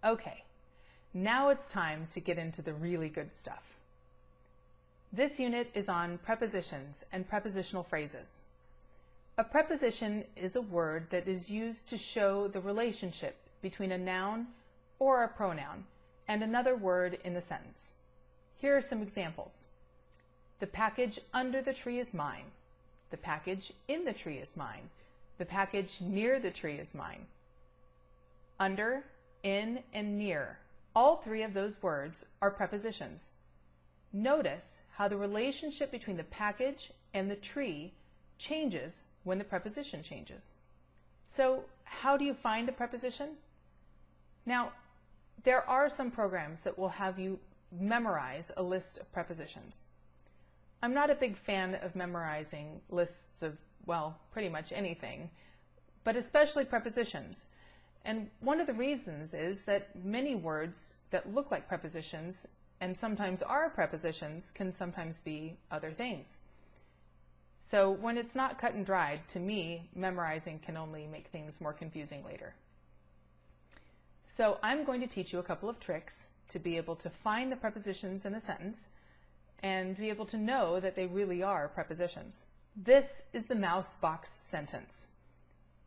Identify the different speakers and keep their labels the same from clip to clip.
Speaker 1: Okay, now it's time to get into the really good stuff. This unit is on prepositions and prepositional phrases. A preposition is a word that is used to show the relationship between a noun or a pronoun and another word in the sentence. Here are some examples. The package under the tree is mine. The package in the tree is mine. The package near the tree is mine. Under, in, and near. All three of those words are prepositions. Notice how the relationship between the package and the tree changes when the preposition changes. So, how do you find a preposition? Now, there are some programs that will have you memorize a list of prepositions. I'm not a big fan of memorizing lists of, well, pretty much anything, but especially prepositions. And one of the reasons is that many words that look like prepositions and sometimes are prepositions can sometimes be other things. So when it's not cut and dried, to me, memorizing can only make things more confusing later. So I'm going to teach you a couple of tricks to be able to find the prepositions in a sentence and be able to know that they really are prepositions. This is the mouse box sentence.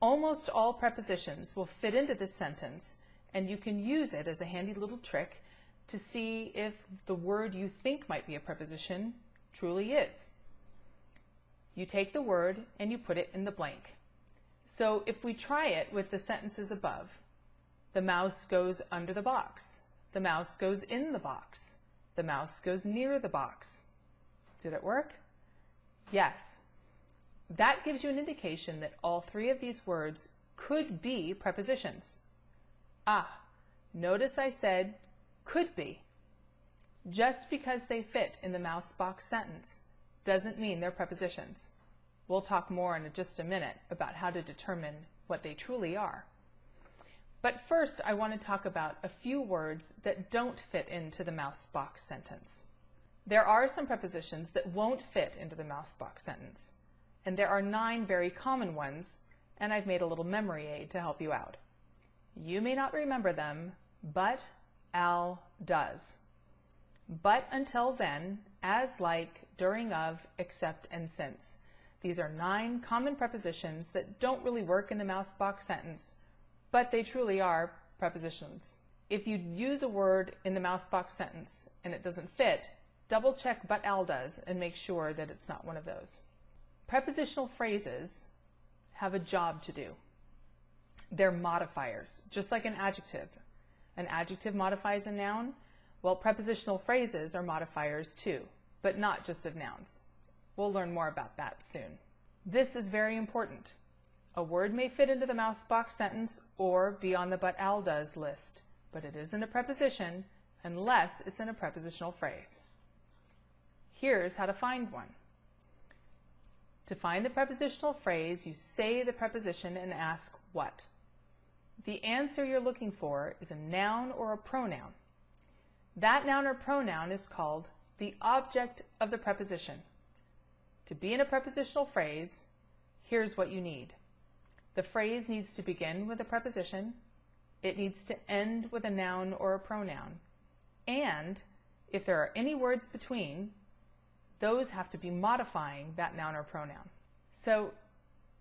Speaker 1: Almost all prepositions will fit into this sentence, and you can use it as a handy little trick to see if the word you think might be a preposition truly is. You take the word and you put it in the blank. So if we try it with the sentences above, the mouse goes under the box. The mouse goes in the box. The mouse goes near the box. Did it work? Yes. That gives you an indication that all three of these words could be prepositions. Ah, notice I said could be. Just because they fit in the mouse box sentence doesn't mean they're prepositions. We'll talk more in just a minute about how to determine what they truly are. But first, I want to talk about a few words that don't fit into the mouse box sentence. There are some prepositions that won't fit into the mouse box sentence, and there are 9 very common ones, and I've made a little memory aid to help you out. You may not remember them, but Al does. But, until then, as, like, during, of, except, and since. These are 9 common prepositions that don't really work in the mouse box sentence, but they truly are prepositions. If you use a word in the mouse box sentence and it doesn't fit, double check but Al does and make sure that it's not one of those. Prepositional phrases have a job to do. They're modifiers, just like an adjective. An adjective modifies a noun. Well, prepositional phrases are modifiers too, but not just of nouns. We'll learn more about that soon. This is very important. A word may fit into the mouse box sentence or be on the but Al does list, but it isn't a preposition unless it's in a prepositional phrase. Here's how to find one. To find the prepositional phrase, you say the preposition and ask what. The answer you're looking for is a noun or a pronoun. That noun or pronoun is called the object of the preposition. To be in a prepositional phrase, here's what you need. The phrase needs to begin with a preposition. It needs to end with a noun or a pronoun. And if there are any words between, those have to be modifying that noun or pronoun. So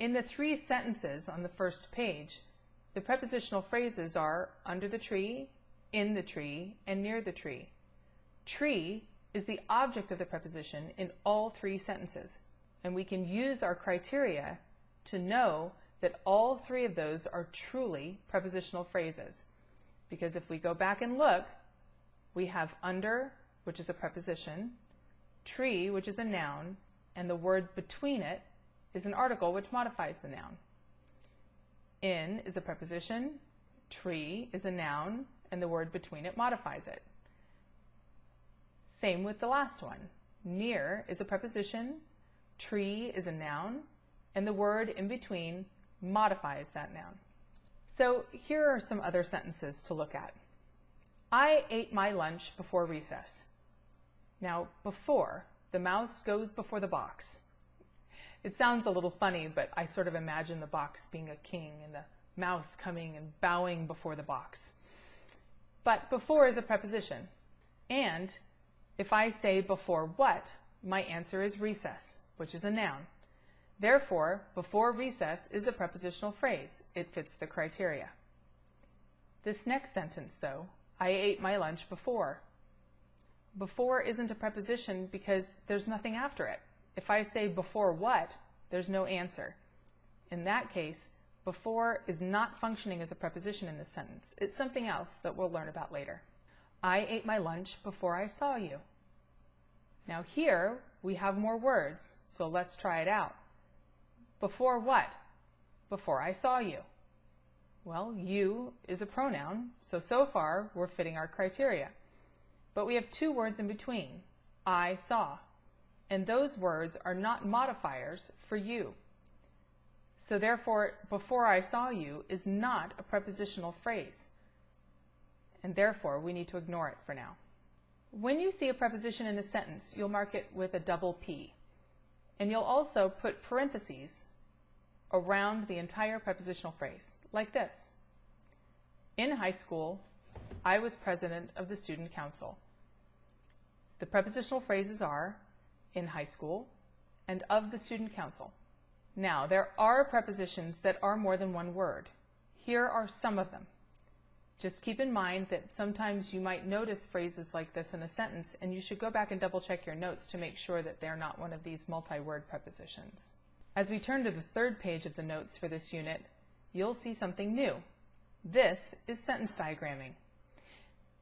Speaker 1: in the 3 sentences on the first page, the prepositional phrases are under the tree, in the tree, and near the tree. Tree is the object of the preposition in all 3 sentences. And we can use our criteria to know that all 3 of those are truly prepositional phrases. Because if we go back and look, we have under, which is a preposition, tree, which is a noun, and the word between it is an article which modifies the noun. In is a preposition, tree is a noun, and the word between it modifies it. Same with the last one. Near is a preposition, tree is a noun, and the word in between modifies that noun. So here are some other sentences to look at. I ate my lunch before recess. Now, before, the mouse goes before the box. It sounds a little funny, but I sort of imagine the box being a king and the mouse coming and bowing before the box. But before is a preposition. And if I say before what, my answer is recess, which is a noun. Therefore, before recess is a prepositional phrase. It fits the criteria. This next sentence, though, I ate my lunch before. Before isn't a preposition because there's nothing after it. If I say before what, there's no answer. In that case, before is not functioning as a preposition in this sentence. It's something else that we'll learn about later. I ate my lunch before I saw you. Now here we have more words, so let's try it out. Before what? Before I saw you. Well, you is a pronoun, so far we're fitting our criteria. But we have two words in between, I saw, and those words are not modifiers for you. So therefore, before I saw you is not a prepositional phrase, and therefore we need to ignore it for now. When you see a preposition in a sentence, you'll mark it with a double P, and you'll also put parentheses around the entire prepositional phrase, like this. In high school, I was president of the student council. The prepositional phrases are in high school and of the student council. Now, there are prepositions that are more than one word. Here are some of them. Just keep in mind that sometimes you might notice phrases like this in a sentence, and you should go back and double check your notes to make sure that they're not one of these multi-word prepositions. As we turn to the third page of the notes for this unit, you'll see something new. This is sentence diagramming.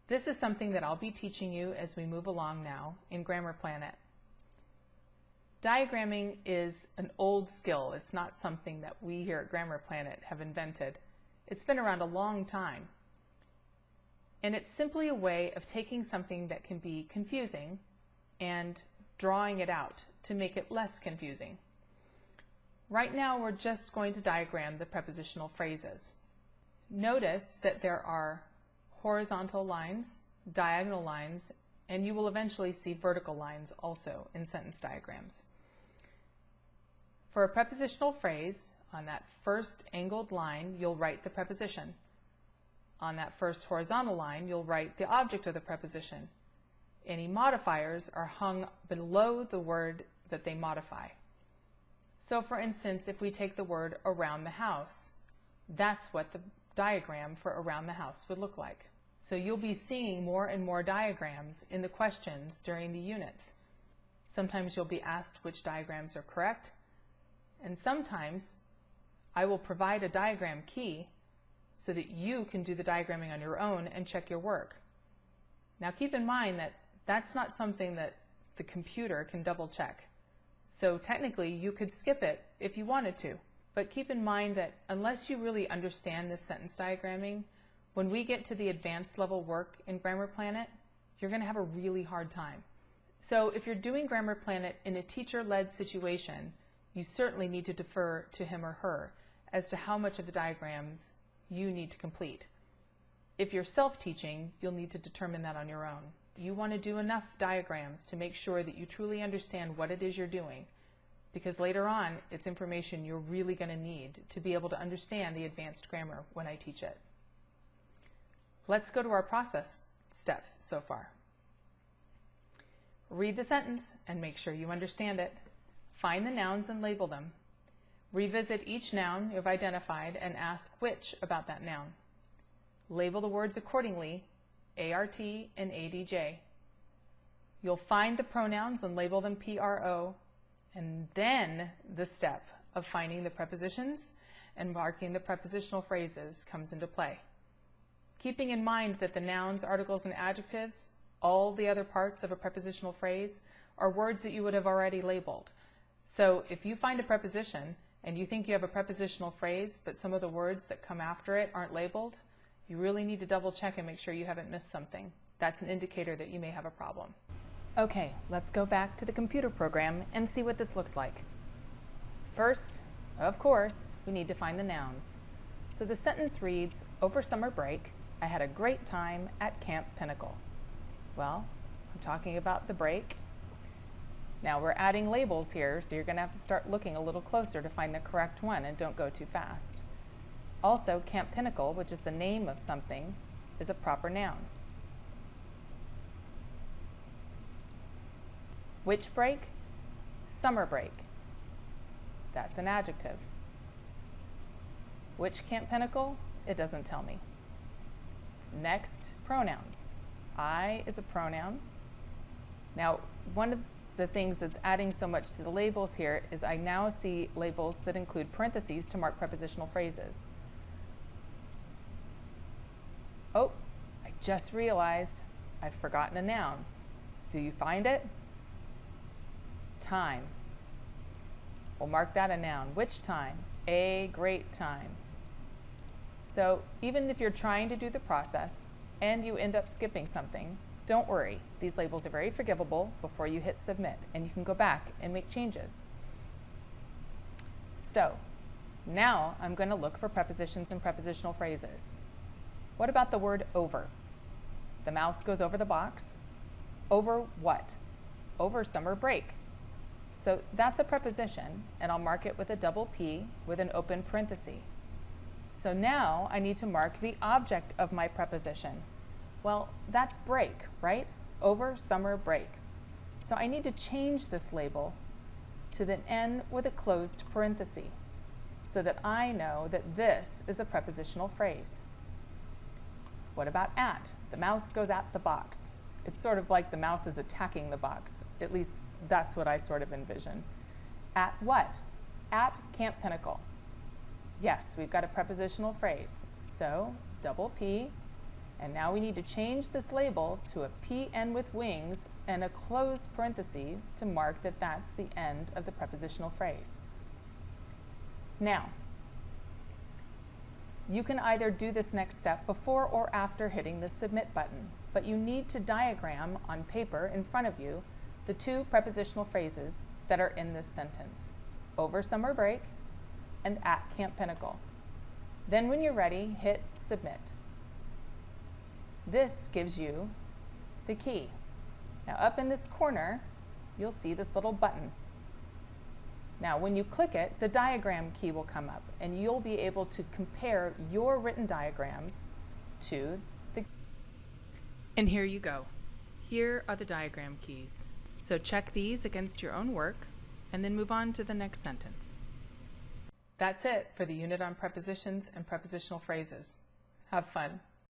Speaker 1: This is something that I'll be teaching you as we move along now in Grammar Planet. Diagramming is an old skill. It's not something that we here at Grammar Planet have invented. It's been around a long time. And it's simply a way of taking something that can be confusing and drawing it out to make it less confusing. Right now we're just going to diagram the prepositional phrases. Notice that there are horizontal lines, diagonal lines, and you will eventually see vertical lines also in sentence diagrams. For a prepositional phrase, on that first angled line, you'll write the preposition. On that first horizontal line, you'll write the object of the preposition. Any modifiers are hung below the word that they modify. So for instance, if we take the word around the house, that's what the diagram for around the house would look like. So you'll be seeing more and more diagrams in the questions during the units. Sometimes you'll be asked which diagrams are correct, and sometimes I will provide a diagram key so that you can do the diagramming on your own and check your work. Now keep in mind that that's not something that the computer can double check. So technically you could skip it if you wanted to. But keep in mind that unless you really understand this sentence diagramming, when we get to the advanced level work in Grammar Planet, you're going to have a really hard time. So if you're doing Grammar Planet in a teacher-led situation, you certainly need to defer to him or her as to how much of the diagrams you need to complete. If you're self-teaching, you'll need to determine that on your own. You want to do enough diagrams to make sure that you truly understand what it is you're doing, because later on, it's information you're really going to need to be able to understand the advanced grammar when I teach it. Let's go to our process steps so far. Read the sentence and make sure you understand it. Find the nouns and label them. Revisit each noun you've identified and ask which about that noun. Label the words accordingly, ART and ADJ. You'll find the pronouns and label them PRO, and then the step of finding the prepositions and marking the prepositional phrases comes into play. Keeping in mind that the nouns, articles, and adjectives, all the other parts of a prepositional phrase, are words that you would have already labeled. So if you find a preposition and you think you have a prepositional phrase, but some of the words that come after it aren't labeled, you really need to double check and make sure you haven't missed something. That's an indicator that you may have a problem. Okay, let's go back to the computer program and see what this looks like. First, of course, we need to find the nouns. So the sentence reads, over summer break, I had a great time at Camp Pinnacle. Well, I'm talking about the break. Now we're adding labels here, so you're going to have to start looking a little closer to find the correct one and don't go too fast. Also, Camp Pinnacle, which is the name of something, is a proper noun. Which break? Summer break. That's an adjective. Which Camp Pinnacle? It doesn't tell me. Next, pronouns. I is a pronoun. Now, one of the things that's adding so much to the labels here is I now see labels that include parentheses to mark prepositional phrases. Oh, I just realized I've forgotten a noun. Do you find it? Time. We'll mark that a noun. Which time? A great time. So even if you're trying to do the process and you end up skipping something, don't worry. These labels are very forgivable before you hit submit, and you can go back and make changes. So now I'm going to look for prepositions and prepositional phrases. What about the word over? The mouse goes over the box. Over what? Over summer break. So that's a preposition, and I'll mark it with a double P with an open parenthesis. So now I need to mark the object of my preposition. Well, that's break, right? Over summer break. So I need to change this label to the N with a closed parenthesis so that I know that this is a prepositional phrase. What about at? The mouse goes at the box. It's sort of like the mouse is attacking the box. At least that's what I sort of envision. At what? At Camp Pinnacle. Yes, we've got a prepositional phrase. So double P, and now we need to change this label to a PN with wings and a closed parenthesis to mark that that's the end of the prepositional phrase. Now, you can either do this next step before or after hitting the submit button, but you need to diagram on paper in front of you the two prepositional phrases that are in this sentence: over summer break and at Camp Pinnacle. Then when you're ready, hit submit. This gives you the key. Now up in this corner, you'll see this little button. Now when you click it, the diagram key will come up, and you'll be able to compare your written diagrams to the... And here you go. Here are the diagram keys. So check these against your own work, and then move on to the next sentence. That's it for the unit on prepositions and prepositional phrases. Have fun.